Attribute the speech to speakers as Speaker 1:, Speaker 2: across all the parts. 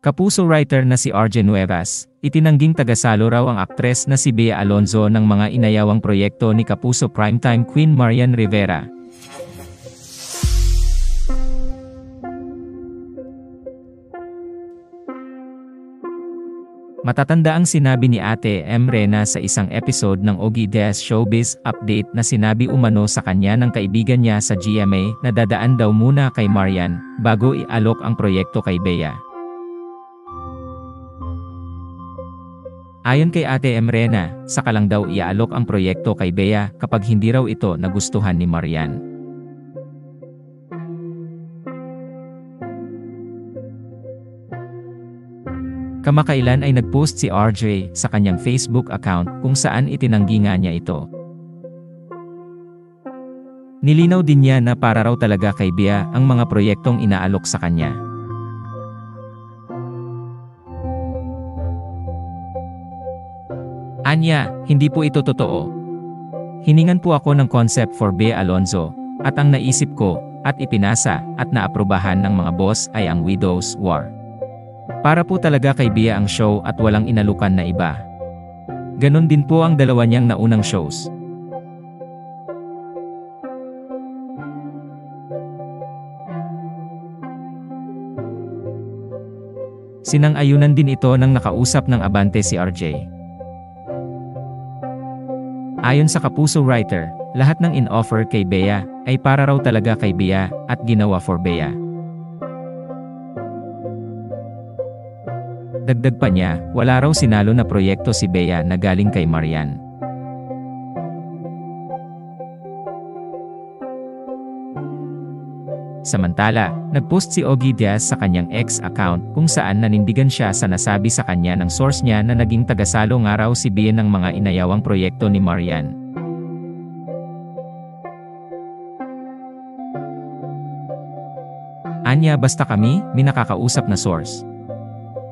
Speaker 1: Kapuso writer na si RJ Nuevas, itinangging tagasalo raw ang aktres na si Bea Alonzo ng mga inayawang proyekto ni Kapuso primetime queen Marian Rivera. Matatanda ang sinabi ni Ate M. Rena sa isang episode ng Ogie Diaz Showbiz Update na sinabi umano sa kanya ng kaibigan niya sa GMA na dadaan daw muna kay Marian bago ialok ang proyekto kay Bea. Ayon kay Ate M. Rena, saka lang daw iaalok ang proyekto kay Bea kapag hindi raw ito nagustuhan ni Marian. Kamakailan ay nagpost si RJ sa kanyang Facebook account kung saan itinanggi nga niya ito. Nilinaw din niya na para raw talaga kay Bea ang mga proyektong inaalok sa kanya. Anya, hindi po ito totoo. Hiningan po ako ng concept for Bea Alonzo, at ang naisip ko, at ipinasa, at naaprubahan ng mga boss ay ang Widow's War. Para po talaga kay Bea ang show at walang inalukan na iba. Ganon din po ang dalawa niyang naunang shows. Sinang-ayunan din ito ng nakausap ng Abante si RJ. Ayon sa Kapuso writer, lahat ng in-offer kay Bea ay para raw talaga kay Bea at ginawa for Bea. Dagdag pa niya, wala raw sinalo na proyekto si Bea na galing kay Marian. Samantala, nagpost si Ogie Diaz sa kanyang X account kung saan nanindigan siya sa nasabi sa kanya ng source niya na naging tagasalo nga raw si Bea ng mga inayawang proyekto ni Marian. Anya basta kami, may nakakausap na source.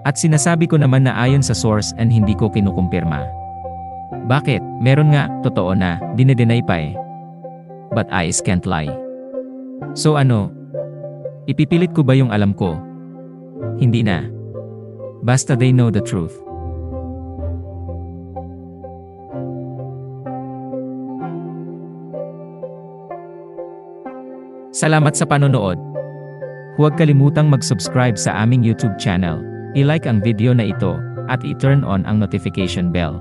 Speaker 1: At sinasabi ko naman na ayon sa source and hindi ko kinukumpirma. Bakit? Meron nga, totoo na, dinedenay pa eh. But eyes can't lie. So ano? Ipipilit ko ba yung alam ko? Hindi na. Basta they know the truth. Salamat sa panonood. Huwag kalimutang mag-subscribe sa aming YouTube channel, i-like ang video na ito, at i-turn on ang notification bell.